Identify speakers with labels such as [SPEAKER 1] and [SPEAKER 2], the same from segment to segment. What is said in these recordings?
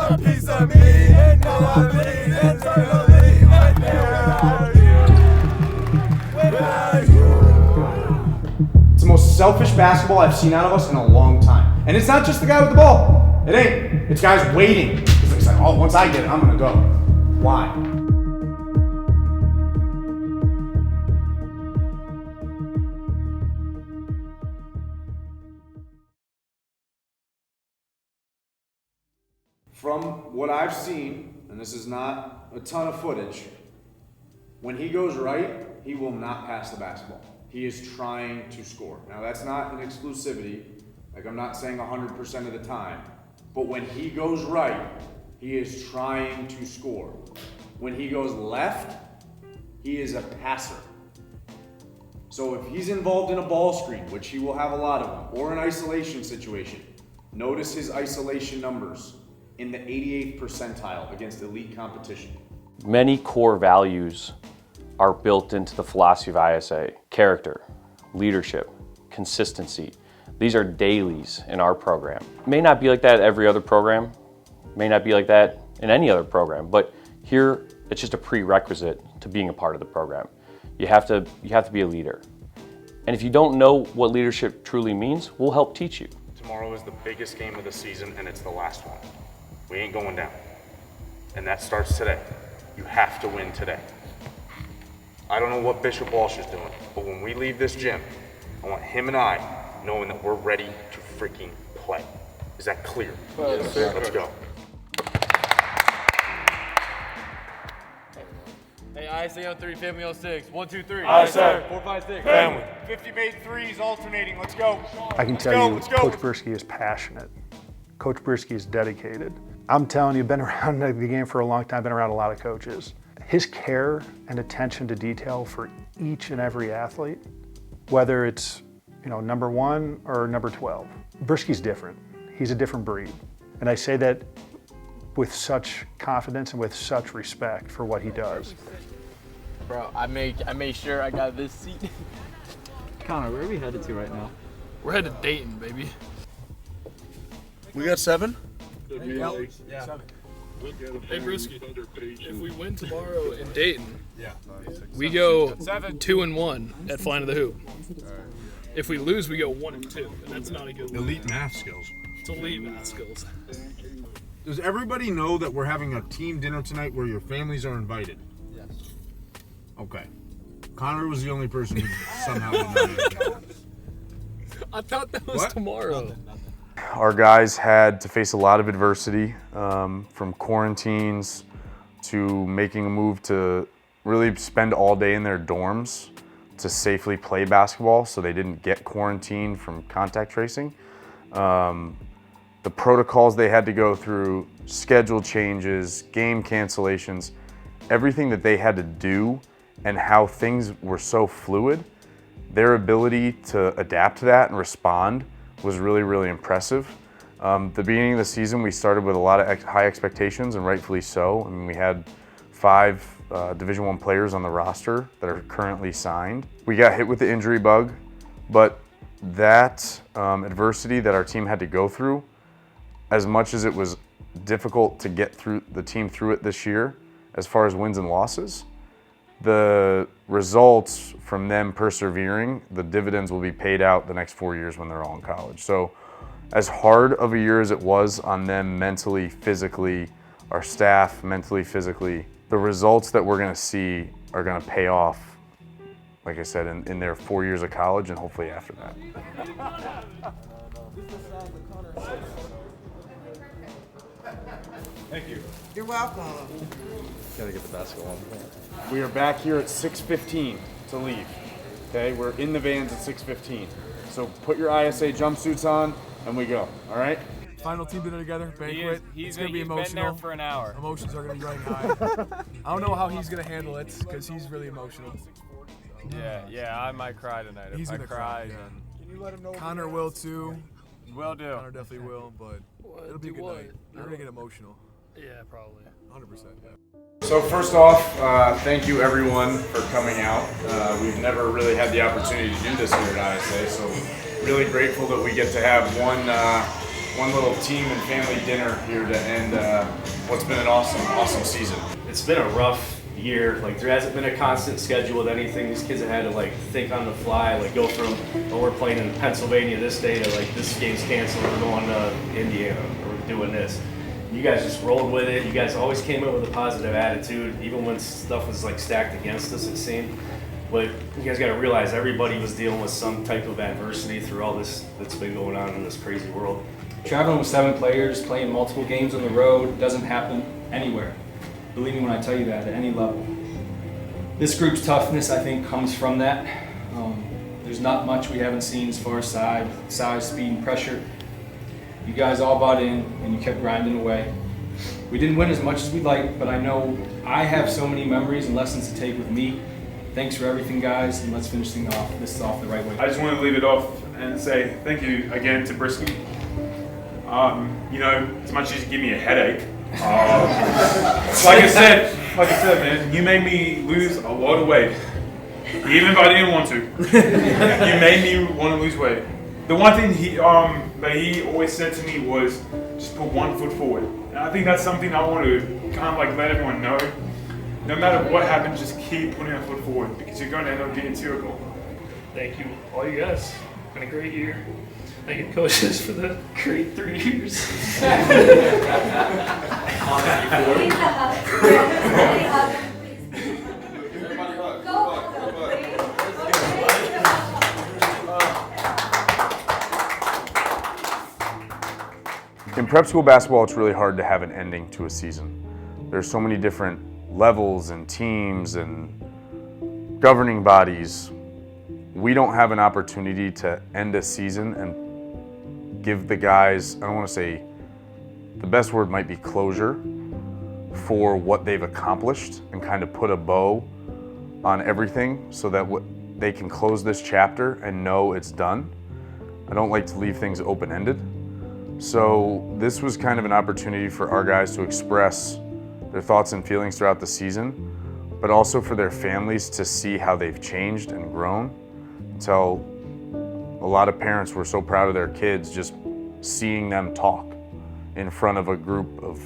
[SPEAKER 1] want a piece of me, and now I bleed internally. But where are you? Where are you?
[SPEAKER 2] It's the most selfish basketball I've seen out of us in a long time. And it's not just the guy with the ball. It ain't. It's guys waiting. It's like, oh, once I get it, I'm gonna go. Why? From what I've seen, and this is not a ton of footage, when he goes right, he will not pass the basketball. He is trying to score. Now that's not an exclusivity, like I'm not saying 100% of the time, but when he goes right, he is trying to score. When he goes left, he is a passer. So if he's involved in a ball screen, which he will have a lot of them, or an isolation situation, notice his isolation numbers in the 88th percentile against elite competition.
[SPEAKER 3] Many core values are built into the philosophy of ISA. Character, leadership, consistency. These are dailies in our program. May not be like that at every other program, may not be like that in any other program, but here it's just a prerequisite to being a part of the program. You have to be a leader. And if you don't know what leadership truly means, we'll help teach you.
[SPEAKER 4] Tomorrow is the biggest game of the season and it's the last one. We ain't going down. And that starts today. You have to win today. I don't know what Bishop Walsh is doing, but when we leave this gym, I want him and I knowing that we're ready to freaking play. Is that clear?
[SPEAKER 1] Yes,
[SPEAKER 4] let's go.
[SPEAKER 5] Hey, ISA on 3, family on 6. 1, 2, 3.
[SPEAKER 1] Aye, sir.
[SPEAKER 5] 4, 5, 6.
[SPEAKER 4] Family.
[SPEAKER 1] 50 made threes, alternating. Let's go.
[SPEAKER 6] I can tell you, Coach Brisky is passionate. Coach Brisky is dedicated. I'm telling you, been around the game for a long time, been around a lot of coaches. His care and attention to detail for each and every athlete, whether it's number 1 or number 12. Brisky's different. He's a different breed. And I say that with such confidence and with such respect for what he does.
[SPEAKER 5] Bro, I made sure I got this seat.
[SPEAKER 7] Connor, where are we headed to right now?
[SPEAKER 8] We're headed to Dayton, baby.
[SPEAKER 1] We got 7?
[SPEAKER 8] Yeah. Hey, Brewski, if we win tomorrow in Dayton, we go 2-1 at flying to the hoop. If we lose, we go 1-2, and that's not a good
[SPEAKER 9] Elite math skills.
[SPEAKER 8] It's elite math skills.
[SPEAKER 9] Does everybody know that we're having a team dinner tonight where your families are invited?
[SPEAKER 5] Yes.
[SPEAKER 9] Okay. Connor was the only person who somehow did not know.
[SPEAKER 8] I thought that was tomorrow.
[SPEAKER 4] Our guys had to face a lot of adversity, from quarantines to making a move to really spend all day in their dorms to safely play basketball so they didn't get quarantined from contact tracing. The protocols they had to go through, schedule changes, game cancellations, everything that they had to do and how things were so fluid, their ability to adapt to that and respond was really, really impressive. The beginning of the season, we started with a lot of high expectations, and rightfully so. I mean, we had 5 Division I players on the roster that are currently signed. We got hit with the injury bug, but that adversity that our team had to go through, as much as it was difficult to get through the team through it this year, as far as wins and losses, the results from them persevering, the dividends will be paid out the next 4 years when they're all in college. So as hard of a year as it was on them mentally, physically, our staff mentally, physically, the results that we're gonna see are gonna pay off, like I said, in their 4 years of college and hopefully after that.
[SPEAKER 2] Thank you.
[SPEAKER 1] You're welcome.
[SPEAKER 7] Gotta get the basketball.
[SPEAKER 2] We are back here at 6:15 to leave. Okay, we're in the vans at 6:15. So put your ISA jumpsuits on and we go, all right?
[SPEAKER 1] Final team dinner together, banquet.
[SPEAKER 5] He's
[SPEAKER 1] gonna be emotional.
[SPEAKER 5] been there for an hour.
[SPEAKER 1] Emotions are gonna be running high. I don't know how he's gonna handle it because he's really emotional.
[SPEAKER 5] Yeah, I might cry tonight.
[SPEAKER 1] He's
[SPEAKER 5] if I
[SPEAKER 1] gonna
[SPEAKER 5] cry,
[SPEAKER 1] cry.
[SPEAKER 5] then
[SPEAKER 1] Can you let him know? Connor will too.
[SPEAKER 5] will do.
[SPEAKER 1] Connor definitely will, but it'll be a good night. You're gonna get emotional.
[SPEAKER 8] Yeah, probably.
[SPEAKER 1] 100%. Yeah.
[SPEAKER 2] So first off, thank you everyone for coming out. We've never really had the opportunity to do this here at ISA, so really grateful that we get to have one little team and family dinner here to end what's been an awesome season.
[SPEAKER 10] It's been a rough year. Like, there hasn't been a constant schedule with anything. These kids have had to like think on the fly, like go from, oh, we're playing in Pennsylvania this day to like this game's canceled, we're going to Indiana, or we're doing this. You guys just rolled with it. You guys always came up with a positive attitude, even when stuff was like stacked against us, it seemed. But you guys got to realize everybody was dealing with some type of adversity through all this that's been going on in this crazy world.
[SPEAKER 11] Traveling with 7 players, playing multiple games on the road doesn't happen anywhere. Believe me when I tell you that, at any level. This group's toughness, I think, comes from that. There's not much we haven't seen as far as size, speed, and pressure. You guys all bought in, and you kept grinding away. We didn't win as much as we'd like, but I know I have so many memories and lessons to take with me. Thanks for everything, guys, and let's finish this off the right way.
[SPEAKER 12] I just want to leave it off and say thank you again to Brisky. You know, as much as you give me a headache, like I said, man, you made me lose a lot of weight, even if I didn't want to. You made me want to lose weight. The one thing that he always said to me was, just put one foot forward. And I think that's something I want to kind of like let everyone know. No matter what happens, just keep putting a foot forward, because you're going to end up getting to your goal.
[SPEAKER 8] Thank you, all you guys. It's been a great year. Thank you, coaches, for the great 3 years.
[SPEAKER 4] In prep school basketball, it's really hard to have an ending to a season. There's so many different levels and teams and governing bodies. We don't have an opportunity to end a season and give the guys, I don't want to say, the best word might be closure for what they've accomplished, and kind of put a bow on everything so that they can close this chapter and know it's done. I don't like to leave things open-ended. So this was kind of an opportunity for our guys to express their thoughts and feelings throughout the season, but also for their families to see how they've changed and grown. Until a lot of parents were so proud of their kids just seeing them talk in front of a group of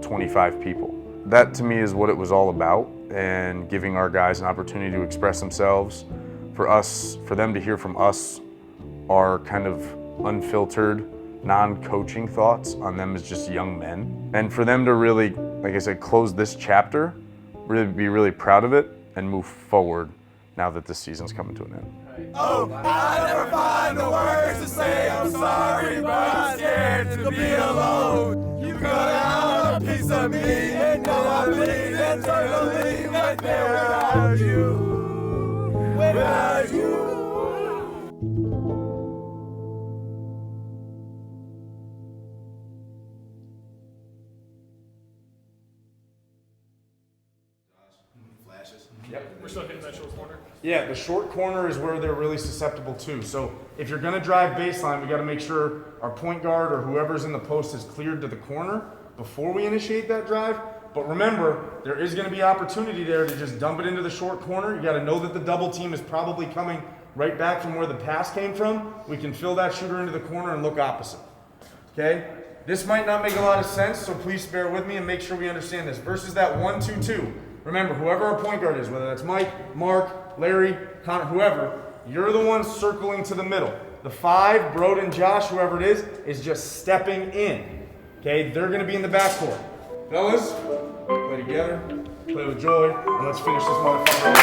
[SPEAKER 4] 25 people. That to me is what it was all about, and giving our guys an opportunity to express themselves, for them to hear from us our kind of unfiltered, non-coaching thoughts on them as just young men. And for them to really, like I said, close this chapter, really be really proud of it and move forward now that this season's coming to an end.
[SPEAKER 1] Oh, I never find the words to say I'm sorry, but I'm scared to be alone. You cut out a piece of me, and now I bleed internally right there without you, without you.
[SPEAKER 2] Yep.
[SPEAKER 8] We're still hitting that short corner.
[SPEAKER 2] Yeah, the short corner is where they're really susceptible to. So if you're going to drive baseline, we got to make sure our point guard or whoever's in the post is cleared to the corner before we initiate that drive. But remember, there is going to be opportunity there to just dump it into the short corner. You got to know that the double team is probably coming right back from where the pass came from. We can fill that shooter into the corner and look opposite. Okay? This might not make a lot of sense, so please bear with me and make sure we understand this. Versus that 1-2-2. Remember, whoever our point guard is, whether that's Mike, Mark, Larry, Connor, whoever, you're the one circling to the middle. The 5, Broden, Josh, whoever it is just stepping in. Okay, they're going to be in the backcourt. Fellas, play together, play with joy, and let's finish this motherfucker.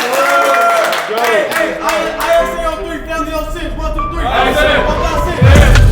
[SPEAKER 2] Let's go.
[SPEAKER 1] Hey, I say on 3, family on 6. 1, 2, 3.
[SPEAKER 12] I say.
[SPEAKER 1] 1, 2, 6.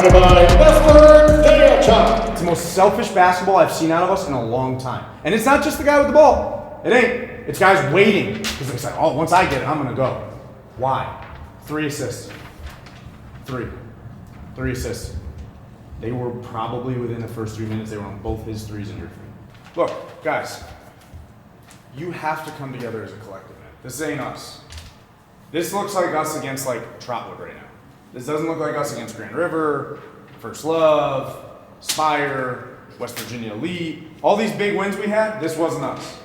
[SPEAKER 13] Presented by Westward Dale.
[SPEAKER 2] It's the most selfish basketball I've seen out of us in a long time. And it's not just the guy with the ball. It ain't. It's guys waiting. Because it's like, oh, once I get it, I'm going to go. Why? 3 assists. 3 assists. They were probably within the first 3 minutes, they were on both his threes and your three. Look, guys, you have to come together as a collective, man. This ain't us. This looks like us against like Trotwood right now. This doesn't look like us against Grand River, First Love, Spire, West Virginia Elite. All these big wins we had, this wasn't us.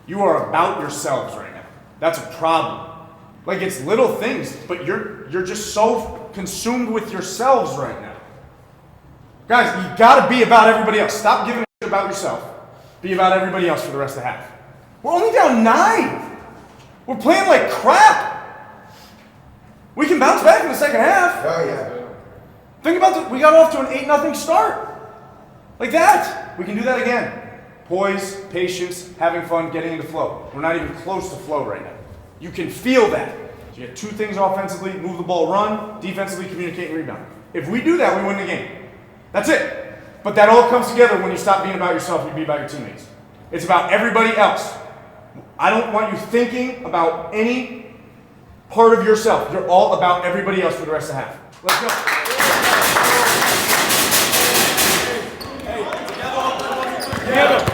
[SPEAKER 2] You are about yourselves right now. That's a problem. Like, it's little things, but you're just so consumed with yourselves right now. Guys, you gotta be about everybody else. Stop giving a shit about yourself. Be about everybody else for the rest of the half. We're only down 9. We're playing like crap. We can bounce back in the second half.
[SPEAKER 1] Oh, yeah.
[SPEAKER 2] Think about we got off to an 8-0 start. Like that. We can do that again. Poise, patience, having fun, getting into flow. We're not even close to flow right now. You can feel that. So you get 2 things offensively, move the ball, run, defensively, communicate, and rebound. If we do that, we win the game. That's it. But that all comes together when you stop being about yourself and you be about your teammates. It's about everybody else. I don't want you thinking about any part of yourself. You're all about everybody else for the rest of the half. Let's go. Together.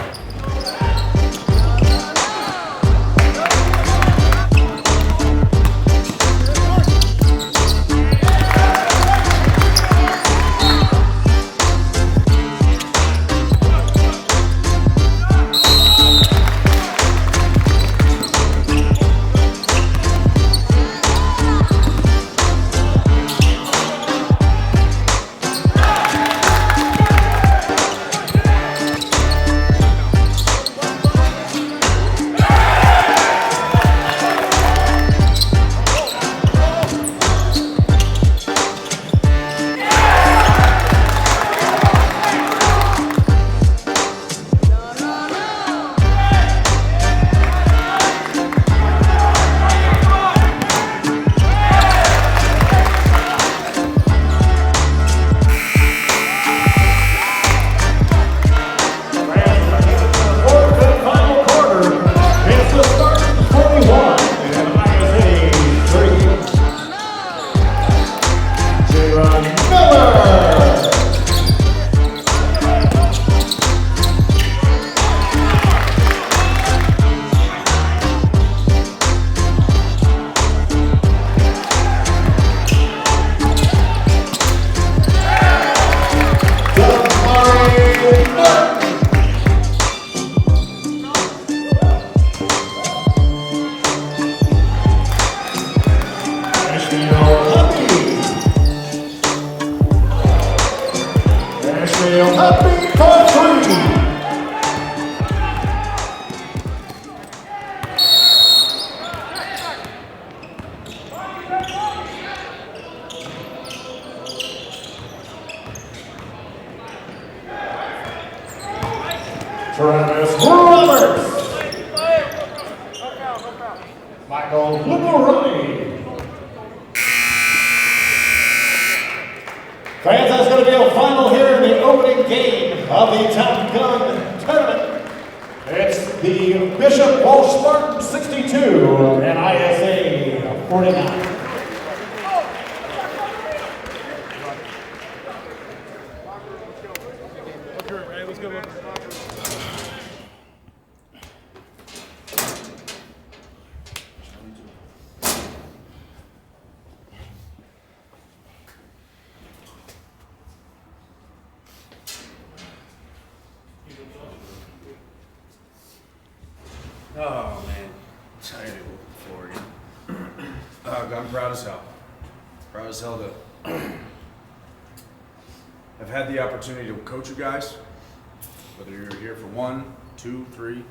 [SPEAKER 13] Travis Roberts. Michael Lucaroni. Fans, that's going to be a final here in the opening game of the Top Gun Tournament. It's the Bishop Walsh Spartan 62 and ISA 49.
[SPEAKER 2] Oh man, excited for you. I'm proud as hell. Proud as hell to I've had the opportunity to coach you guys, whether you're here for 1, 2, 3.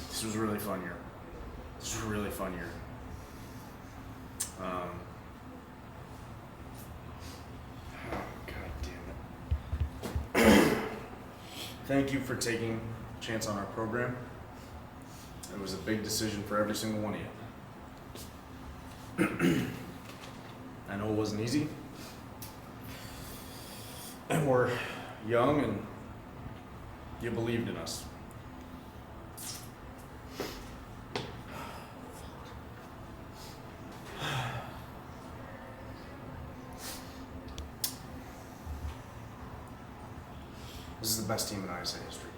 [SPEAKER 2] This was a really fun year. This was a really fun year. God damn it. Thank you for taking a chance on our program. It was a big decision for every single one of you. I know it wasn't easy. And we're young, and you believed in us. This is the best team in ISA history.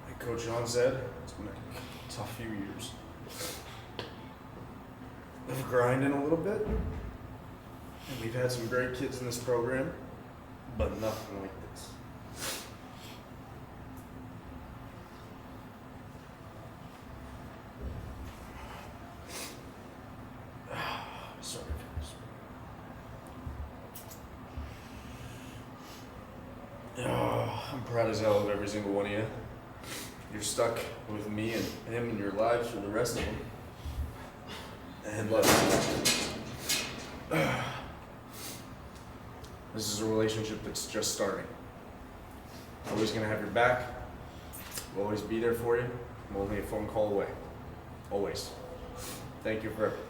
[SPEAKER 2] Like Coach John said, it's been a tough few years. Of grinding a little bit. And we've had some great kids in this program, but nothing like this. Sorry, guys. I'm proud as hell of every single one of you. You're stuck with me and him in your lives for the rest of them. And this is a relationship that's just starting. Always gonna have your back. We'll always be there for you. I'm only a phone call away. Always. Thank you for everything.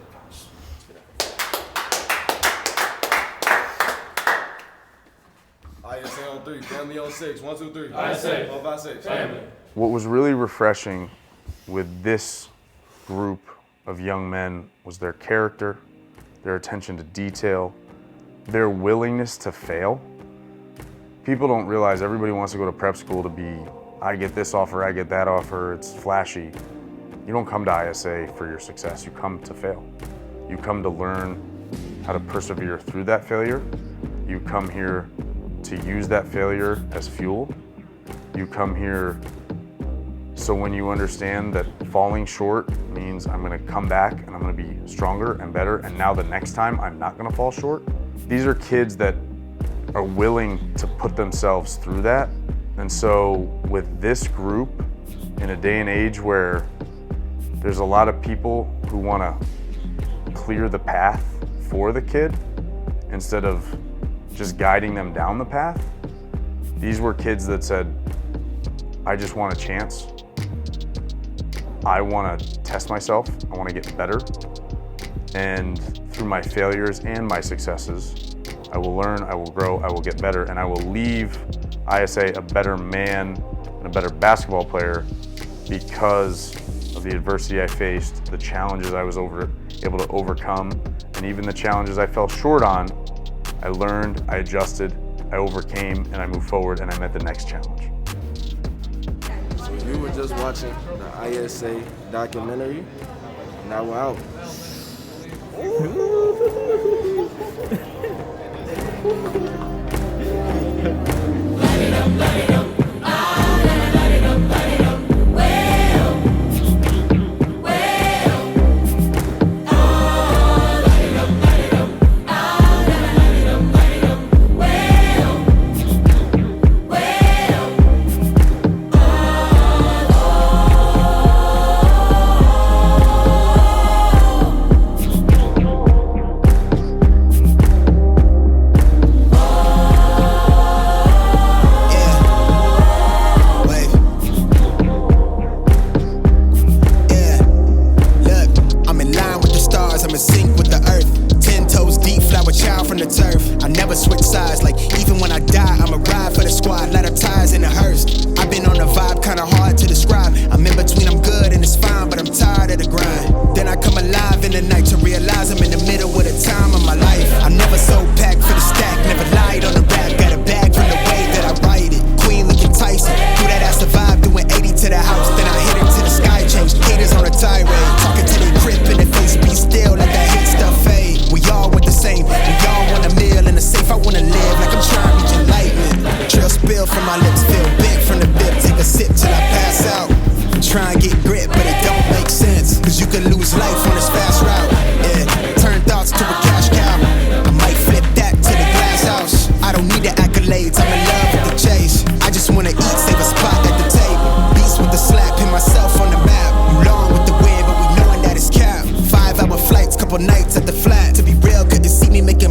[SPEAKER 1] ISA on 3, family on 6, 1, 2, 3.
[SPEAKER 8] ISA.
[SPEAKER 1] All by 6.
[SPEAKER 8] Family.
[SPEAKER 4] What was really refreshing with this group of young men was their character, their attention to detail, their willingness to fail. People don't realize everybody wants to go to prep school to be, I get this offer, I get that offer, it's flashy. You don't come to ISA for your success, you come to fail. You come to learn how to persevere through that failure. You come here to use that failure as fuel. You come here so when you understand that falling short means I'm gonna come back and I'm gonna be stronger and better, and now the next time I'm not gonna fall short. These are kids that are willing to put themselves through that. And so with this group, in a day and age where there's a lot of people who wanna clear the path for the kid instead of just guiding them down the path, these were kids that said, I just want a chance. I want to test myself. I want to get better. And through my failures and my successes, I will learn, I will grow, I will get better, and I will leave ISA a better man and a better basketball player because of the adversity I faced, the challenges I was able to overcome, and even the challenges I fell short on. I learned, I adjusted, I overcame, and I moved forward, and I met the next challenge.
[SPEAKER 1] So you were just watching the ISA documentary. Now we're out.
[SPEAKER 14] Nights at the flat. To be real, couldn't see me making